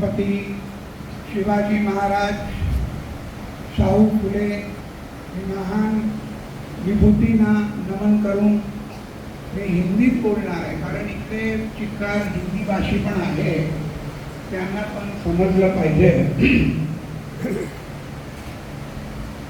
छत्रपती शिवाजी महाराज, शाहू फुले हे महान विभूतींना नमन करून हे हिंदीत बोलणार आहे, कारण इकडे चिक्कार हिंदी भाषी पण आहे, त्यांना पण समजलं पाहिजे।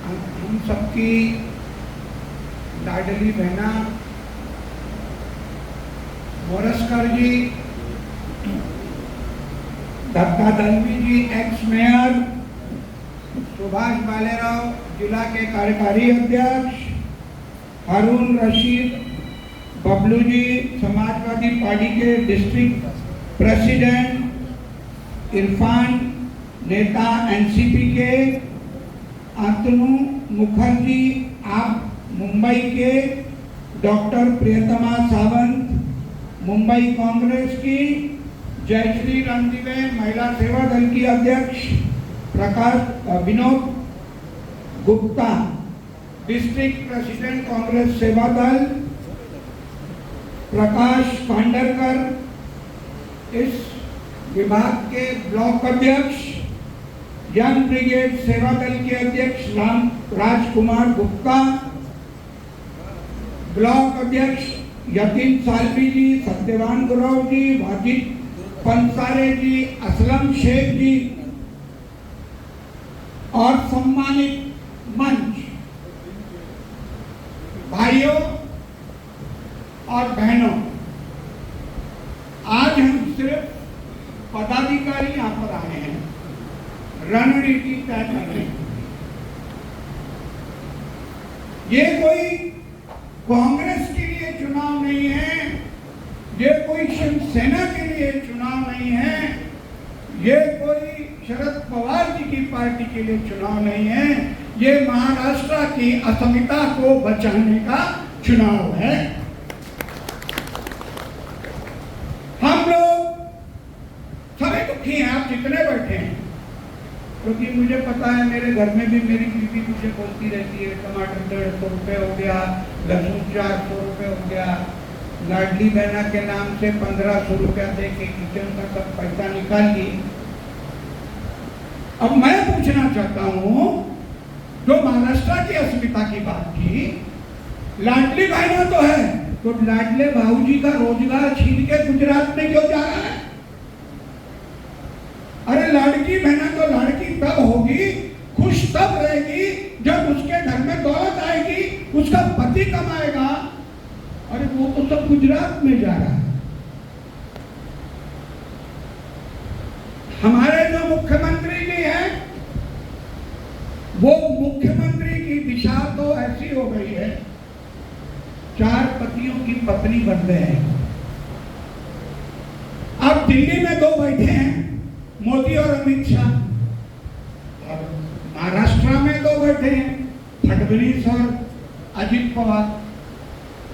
हम सबकी लाडली बहना मोरस्कर जी, दत्ता दलवी जी, एक्स मेयर, सुभाष बालेराव जिला के कार्यकारी अध्यक्ष, हारून रशीद बबलू जी समाजवादी पार्टी के डिस्ट्रिक्ट प्रेसिडेंट, इरफान नेता एनसीपी के, अतनु मुखर्जी आप मुंबई के, डॉक्टर प्रियतमा सावंत मुंबई कांग्रेस की, जयश्री रणदिवे महिला सेवा दल की अध्यक्ष, प्रकाश विनोद गुप्ता डिस्ट्रिक्ट प्रेसिडेंट कांग्रेस सेवा दल, प्रकाश पांडरकर इस विभाग के ब्लॉक अध्यक्ष, यंग ब्रिगेड सेवा दल के अध्यक्ष राजकुमार गुप्ता, ब्लॉक अध्यक्ष यतीन सालवी जी, सत्यवान गुरव जी, वाजिद पंसारे जी, असलम शेख जी और सम्मानित मंच भाइयों और बहनों, आज हम सिर्फ पदाधिकारी यहां पर आए हैं, रणनीति तय करने। ये कोई कांग्रेस के लिए चुनाव नहीं है, ये कोई शिवसेना के लिए चुनाव नहीं है, ये कोई शरद पवार जी की पार्टी के लिए चुनाव नहीं है, ये महाराष्ट्र की अस्मिता को बचाने का चुनाव है। हम लोग सभी दुखी हैं, आप जितने बैठे हैं, क्योंकि मुझे पता है मेरे घर में भी मेरी बीवी मुझे बोलती रहती है, टमाटर 150 रुपये हो गया, लहसुन 400 रुपये हो गया, लाडली बहना के नाम से 1500 रुपया दे के किचन का सब पैसा निकाल ली। अब मैं पूछना चाहता हूं, जो महाराष्ट्र की अस्मिता की बात की, लाडली बहना तो है, तो लाडले भाऊजी का रोजगार छीन के गुजरात में क्यों जा रहा है? अरे लाड़की बहना तो लड़की तब होगी, खुश तब रहेगी जब उसके घर में दौलत आएगी, उसका पति कमाएगा। अरे वो तो सब गुजरात में जा रहा है। हमारे जो मुख्यमंत्री जी हैं, वो मुख्यमंत्री की दिशा तो ऐसी हो गई है, 4 पतियों की पत्नी बन गए हैं। अब दिल्ली में 2 बैठे हैं, मोदी और अमित शाह, और महाराष्ट्र में 2 बैठे हैं, फडणवीस और अजित पवार।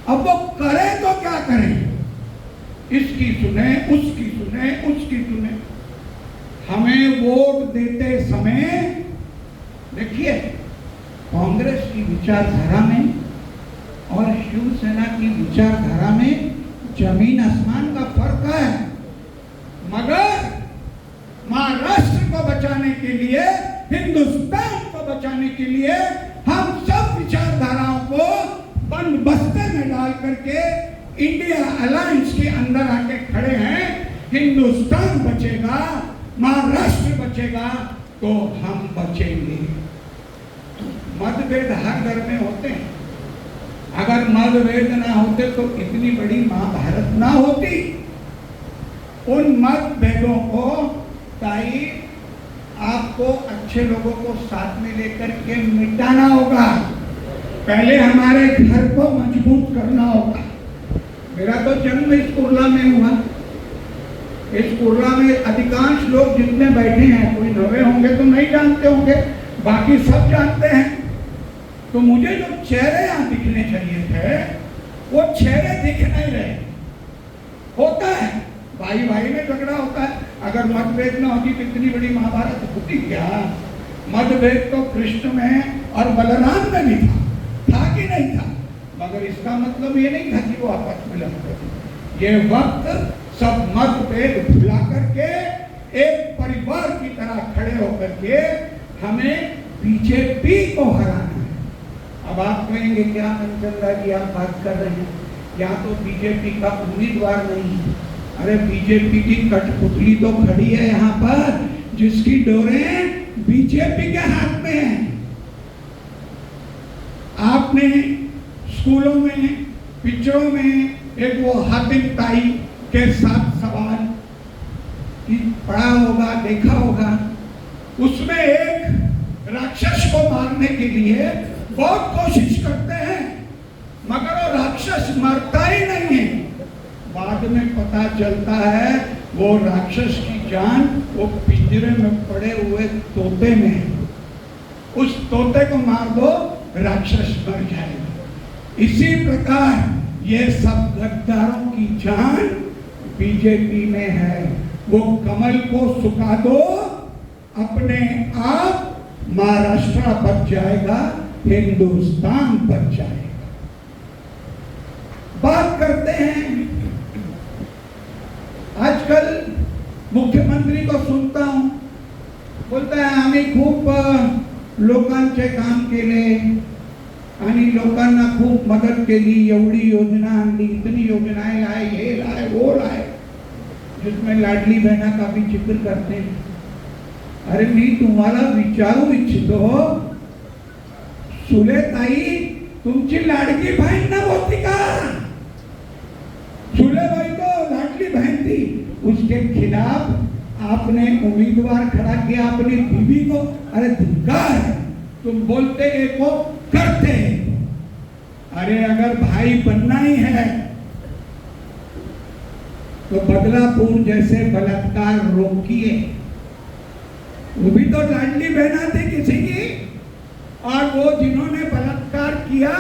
अब वो करें तो क्या करें? इसकी सुने, उसकी सुने, उसकी सुने। हमें वोट देते समय देखिए, कांग्रेस की विचारधारा में और शिवसेना की विचारधारा में जमीन आसमान का फर्क है, मगर महाराष्ट्र को बचाने के लिए, हिंदुस्तान को बचाने के लिए हम सब विचारधाराओं को बंद बस्ते में डाल करके इंडिया अलायंस के अंदर आके खड़े हैं। हिंदुस्तान बचेगा, महाराष्ट्र बचेगा तो हम बचेंगे। मतभेद हर घर में होते हैं, अगर मतभेद ना होते तो इतनी बड़ी महाभारत ना होती। उन मतभेदों को ताई आपको अच्छे लोगों को साथ में लेकर के मिटाना होगा। पहले हमारे घर को मजबूत करना होगा। मेरा तो जन्म इस कुर्ला में हुआ। इस कुर्ला में अधिकांश लोग जितने बैठे हैं, कोई नवे होंगे तो नहीं जानते होंगे, बाकी सब जानते हैं। तो मुझे जो चेहरे यहाँ दिखने चाहिए थे, वो चेहरे दिख नहीं रहे। होता है, भाई भाई में झगड़ा होता है। अगर मतभेद न होती तो इतनी बड़ी महाभारत होती क्या? मतभेद तो कृष्ण में और बलराम में भी था कि नहीं था? मगर इसका मतलब ये नहीं था कि वो आपस में लड़ते थे। ये वक्त सब मतभेद भुला करके एक परिवार की तरह खड़े होकर के हमें बीजेपी को हराना है। अब आप कहेंगे क्या मनचंदा जी आप बात कर रहे हैं, यहाँ तो बीजेपी का उम्मीदवार नहीं है। अरे बीजेपी की कठपुतली तो खड़ी है यहाँ पर, जिसकी डोरें बीजेपी के हाथ में है। आपने स्कूलों में, पिक्चरों में एक वो हातिम ताई के साथ सवाल पढ़ा होगा, देखा होगा। उसमें एक राक्षस को मारने के लिए बहुत कोशिश करते हैं, मगर वो राक्षस मरता ही नहीं है। बाद में पता चलता है वो राक्षस की जान वो पिंजरे में पड़े हुए तोते में है। उस तोते को मार दो, राक्षस मर जाएगा। इसी प्रकार ये सब गद्दारों की जान बीजेपी में है। वो कमल को सुखा दो, अपने आप महाराष्ट्र बच जाएगा, हिंदुस्तान बच जाएगा। बात करते हैं, आजकल मुख्यमंत्री को सुनता हूं, बोलता है आम्ही खूप लोकांचे काम केले आणि लोकांना खूप मदत केली, एवढी योजना आणली, इतनी योजनाएं लाए, ये लाए, वो लाए, जिसमें लाडली बहना का भी जिक्र करते हैं। अरे मी तुम्हाला विचारू इच्छितो, सुलेताई तुमची लाडकी बहन न होती का? सुलेबाई तो लाडली बहन थी, उसके खिलाफ आपने उम्मीदवार खड़ा किया अपनी बीवी को। अरे धिक्कार है, तुम बोलते एक हो, करते एक। अरे अगर भाई बनना ही है तो बदलापुर जैसे बलात्कार रोकिए। वो भी तो लाडली बहना थी किसी की, और वो जिन्होंने बलात्कार किया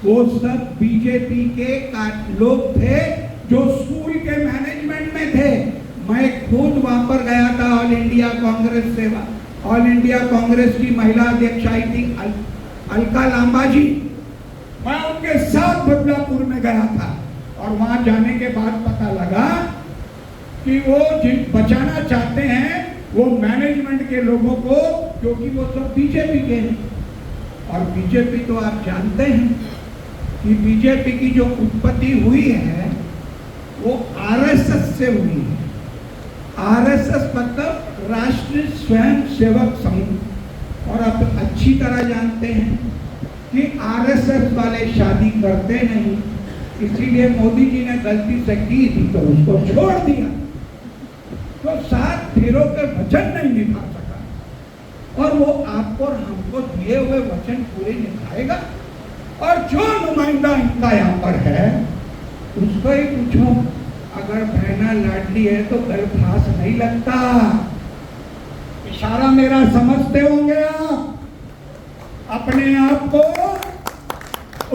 वो सब बीजेपी के लोग थे जो स्कूल के मैनेजमेंट में थे। मैं खुद वहां पर गया था, ऑल इंडिया कांग्रेस सेवा, ऑल इंडिया कांग्रेस की महिला अध्यक्ष आई थी अलका लांबा जी, मैं उनके साथ बदलापुर में गया था। और वहां जाने के बाद पता लगा कि वो जिन बचाना चाहते हैं वो मैनेजमेंट के लोगों को, क्योंकि वो सब बीजेपी के हैं। और बीजेपी तो आप जानते हैं कि बीजेपी की जो उत्पत्ति हुई है वो आरएसएस से हुई है। आरएसएस मतलब राष्ट्रीय स्वयं सेवक संघ। और आप अच्छी तरह जानते हैं कि आरएसएस वाले शादी करते नहीं, इसीलिए मोदी जी ने गलती से की थी तो उसको छोड़ दिया, तो 7 फेरों के वचन नहीं निभा सका। और वो आपको और हमको दिए हुए वचन पूरे निभाएगा। और जो नुमाइंदा इनका यहाँ पर है उसको ही पूछो, अगर बहना लाडली है तो गलफास नहीं लगता। इशारा मेरा समझते होंगे आप। अपने आप को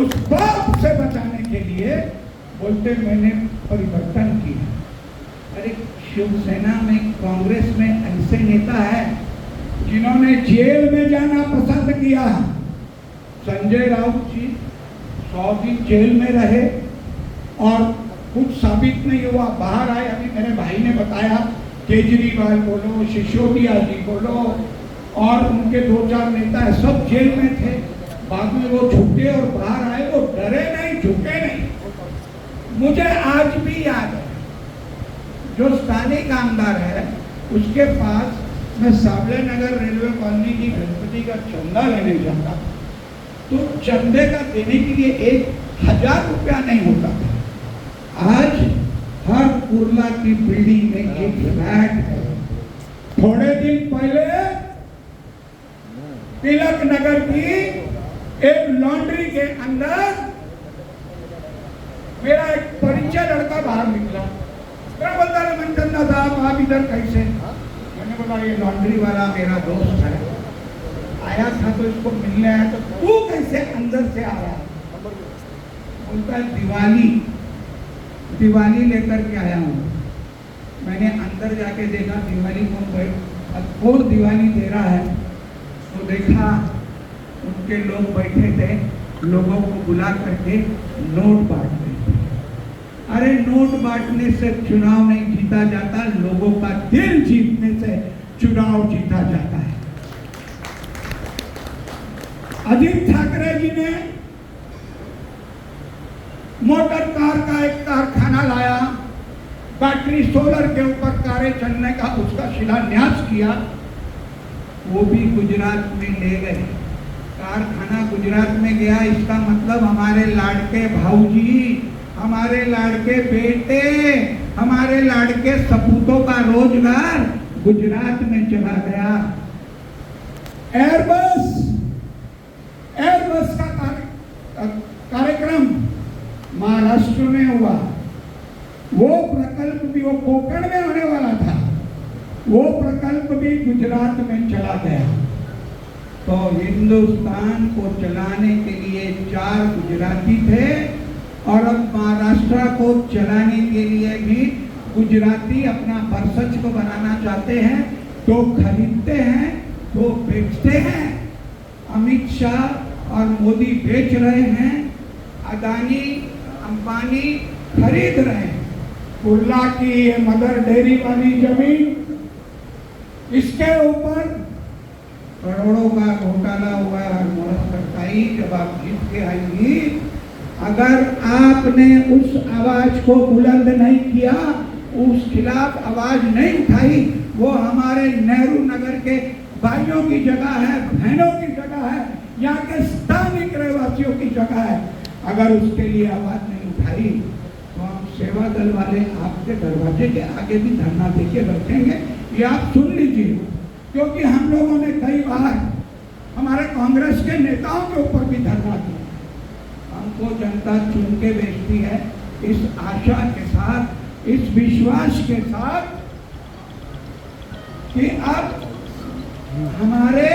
उस पाप से बचाने के लिए बोलते मैंने परिवर्तन किया। अरे शिवसेना में, कांग्रेस में ऐसे नेता है जिन्होंने जेल में जाना पसंद किया। संजय राउत जी 100 दिन जेल में रहे और कुछ साबित नहीं हुआ, बाहर आए। अभी मेरे भाई ने बताया, केजरीवाल बोलो, सिसोदिया जी बोलो, और उनके 2-4 नेता है, सब जेल में थे। बाद में वो झुके और बाहर आए, वो डरे नहीं, झुके नहीं। मुझे आज भी याद है, जो स्थानीय आमदार है उसके पास मैं साबले नगर रेलवे कॉलोनी की गणपति का चंदा लेने जाता, तो चंदे का देने के लिए 1000 रुपया नहीं होता था। आज हर कुर्ला की बिल्डिंग में एक फ्लैट है। थोड़े दिन पहले तिलक नगर की एक लॉन्ड्री के अंदर मेरा एक परिचय लड़का बाहर निकला। मैं बोलता है मनचंदा साहब आप इधर कैसे? मैंने बोला ये लॉन्ड्री वाला मेरा दोस्त है, आया था तो इसको मिलने आया। तो तू कैसे अंदर से आया? बोलता है दिवाली लेकर के आया हूँ। मैंने अंदर जाके देखा दिवाली कौन दिवाली दे रहा है, तो देखा उनके लोग बैठे थे, लोगों को बुला करके नोट बांट रहे थे। अरे नोट बांटने से चुनाव नहीं जीता जाता, लोगों का दिल जीतने से चुनाव जीता जाता है। आदित्य ठाकरे जी ने मोटर कार का एक कारखाना लाया, बैटरी सोलर के ऊपर कारें चलने का उसका शिलान्यास किया, वो भी गुजरात में ले गए। कारखाना गुजरात में गया, इसका मतलब हमारे लाड़के भाऊजी, हमारे लाड़के बेटे, हमारे लाड़के सपूतों का रोजगार गुजरात में चला गया। एयरबस का कार्यक्रम महाराष्ट्र में हुआ, वो प्रकल्प भी वो कोकण में होने वाला था, वो प्रकल्प भी गुजरात में चला गया। तो हिंदुस्तान को चलाने के लिए 4 गुजराती थे और अब महाराष्ट्र को चलाने के लिए भी गुजराती अपना बरसच को बनाना चाहते हैं, तो खरीदते हैं, तो बेचते हैं। अमित शाह और मोदी बेच रहे हैं, अदानी अंबानी खरीद रहे हैं। कुर्ला की ये मदर डेयरी वाली जमीन, इसके ऊपर करोड़ों का घोटाला हुआ है। मोहताई जब आप जीत के आएंगी, अगर आपने उस आवाज को बुलंद नहीं किया, उस खिलाफ आवाज नहीं उठाई, वो हमारे नेहरू नगर के भाइयों की जगह है, बहनों की जगह है, यहाँ के स्थानिक रहवासियों की जगह है। अगर उसके लिए आवाज नहीं उठाई तो हम सेवा दल वाले आपके दरवाजे के आगे भी धरना देके रखेंगे, ये आप सुन लीजिए। क्योंकि हम लोगों ने कई बार हमारे कांग्रेस के नेताओं के ऊपर भी धरना दिया। हमको जनता चुन के भेजती है, इस आशा के साथ, इस विश्वास के साथ कि अब हमारे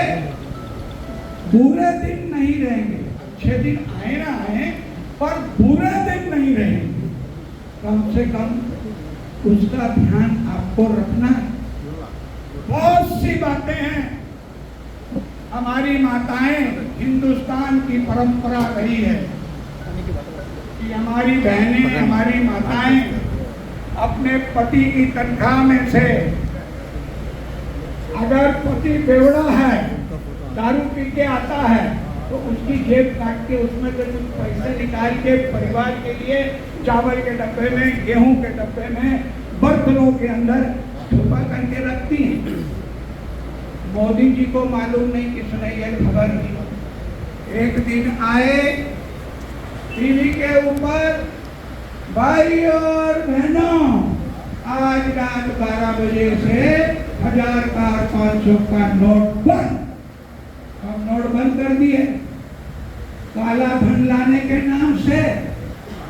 बुरे दिन नहीं रहेंगे। अच्छे दिन आए ना आए, पर बुरे दिन नहीं रहेंगे। कम से कम उसका ध्यान आपको रखना है। बहुत सी बातें हैं, हमारी माताएं, हिंदुस्तान की परंपरा रही है कि हमारी बहनें, हमारी माताएं अपने पति की तनख्वाह में से, अगर पति बेवड़ा है, दारू पी के आता है, तो उसकी जेब काट के उसमें से कुछ पैसे निकाल के परिवार के लिए चावल के डब्बे में, गेहूं के डब्बे में, बर्तनों के अंदर छुपा करके रखती हैं। मोदी जी को मालूम नहीं किसने ये खबर दी। एक दिन आए, टीवी के ऊपर, भाई और बहनों, आज रात 12 बजे से 1000 का और 500 का नोट बंद। हम नोट बंद कर दिए काला धन लाने के नाम से।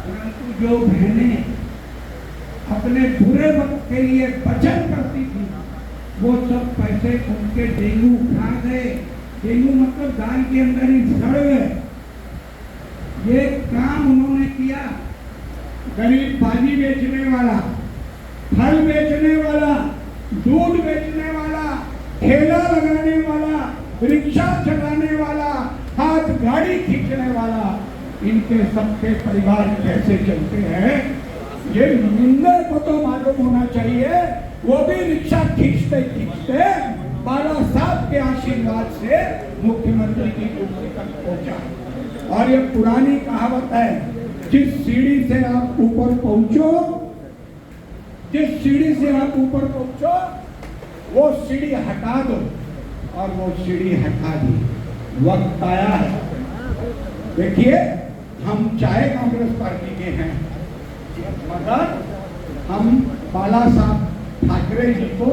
परंतु जो बहनें अपने बुरे वक्त के लिए बचत करती थी, वो सब पैसे उनके डेंगू खा गए। डेंगू मतलब दाल के अंदर ही सड़ गए। ये काम उन्होंने किया। गरीब भाजी बेचने वाला, फल बेचने वाला, दूध बेचने वाला, ठेला लगाने वाला, रिक्शा चलाने वाला, हाथ गाड़ी खींचने वाला, इनके सबके परिवार कैसे चलते हैं, ये निंदा को तो मालूम होना चाहिए। वो भी रिक्शा खींचते खींचते बाला साहब के आशीर्वाद से मुख्यमंत्री की कुर्सी तक पहुंचा। और ये पुरानी कहावत है, जिस सीढ़ी से आप ऊपर पहुंचो, जिस सीढ़ी से आप ऊपर पहुंचो, वो सीढ़ी हटा दो। और वो सीढ़ी हटा दी। वक्त आया है। देखिए, हम चाहे कांग्रेस पार्टी के हैं, मगर हम बाला साहब ठाकरे जी को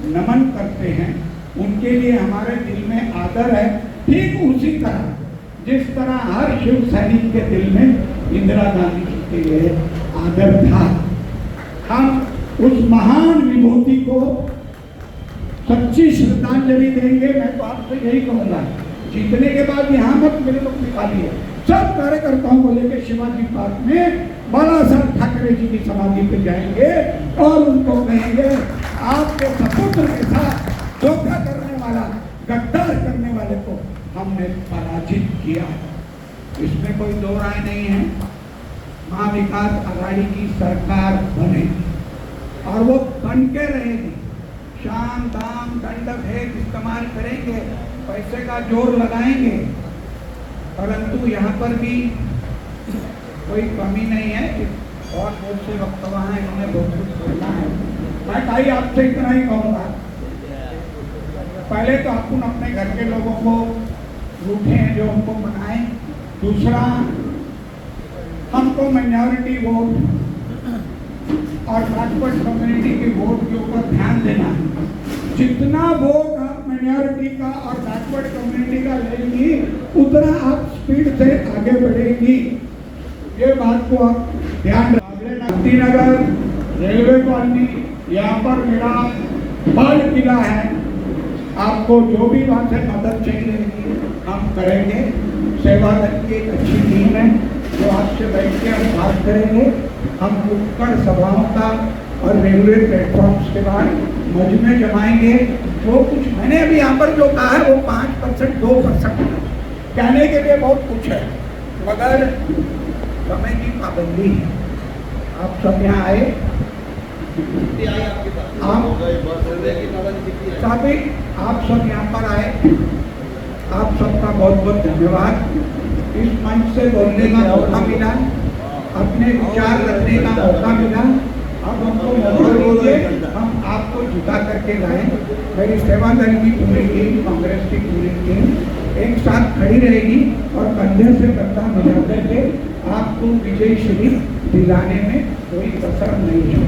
नमन करते हैं। उनके लिए हमारे दिल में आदर है। ठीक उसी तरह जिस तरह हर शिव सैनिक के दिल में इंदिरा गांधी जी के लिए आदर था, हम उस महान विभूति को सच्ची श्रद्धांजलि देंगे। मैं तो आपसे यही कहूंगा, जीतने के बाद यहाँ मत मेरे लोग निकालिए। सब कार्यकर्ताओं को लेकर शिवाजी पार्क में बाला साहब ठाकरे जी की समाधि पे जाएंगे और उनको कहेंगे, आपके सपुत्र के साथ धोखा करने वाला, गद्दार करने वाले को हमने पराजित किया। इसमें कोई दो राय नहीं है। महाविकास आघाड़ी की सरकार बनेगी और वो बन के रहेगी। शाम दाम दंड भेद इस्तेमाल करेंगे, पैसे का जोर लगाएंगे, परंतु यहाँ पर भी कोई कमी नहीं है। और बहुत से वक्त वहाँ इन्होंने बहुत कुछ बोलना है। मैं भाई आपसे इतना ही कहूँगा, पहले तो अपन अपने घर के लोगों को रूठे हैं जो हमको मनाएं। दूसरा, हमको माइनॉरिटी वोट और बैकवर्ड कम्युनिटी के वोट के ऊपर ध्यान देना है। जितना वोट आप माइनॉरिटी का और बैकवर्ड कम्युनिटी का लेंगी, उतना आप स्पीड से आगे बढ़ेंगी। ये बात को आप ध्यान रखें। नगर रेलवे कॉलोनी, यहाँ पर मेरा बाल किला है। आपको जो भी वहाँ से मदद चाहिए हम करेंगे। सेवा दल की एक अच्छी टीम है जो आपसे बैठ के हम बात करेंगे। हम नुक्कड़ सभाओं का और रेलवे प्लेटफॉर्म्स के बाद मजमे जमाएंगे। जो कुछ मैंने अभी यहाँ पर जो कहा है वो 5% 2% कहने के लिए बहुत कुछ है, मगर समय की पाबंदी है। आप सब यहाँ आए, आप सब यहाँ पर आए, आप सबका बहुत बहुत धन्यवाद। इस मंच से बोलने का मौका मिला, अपने विचार रखने का मौका मिला। अब हमको मौका दीजिए, हम आपको जुटा करके लाए। मेरी सेवा दल की पूरी टीम, कांग्रेस की पूरी टीम एक साथ खड़ी रहेगी और कंधे से कंधा मिला करके आपको विजय श्री दिलाने में कोई कसर नहीं है।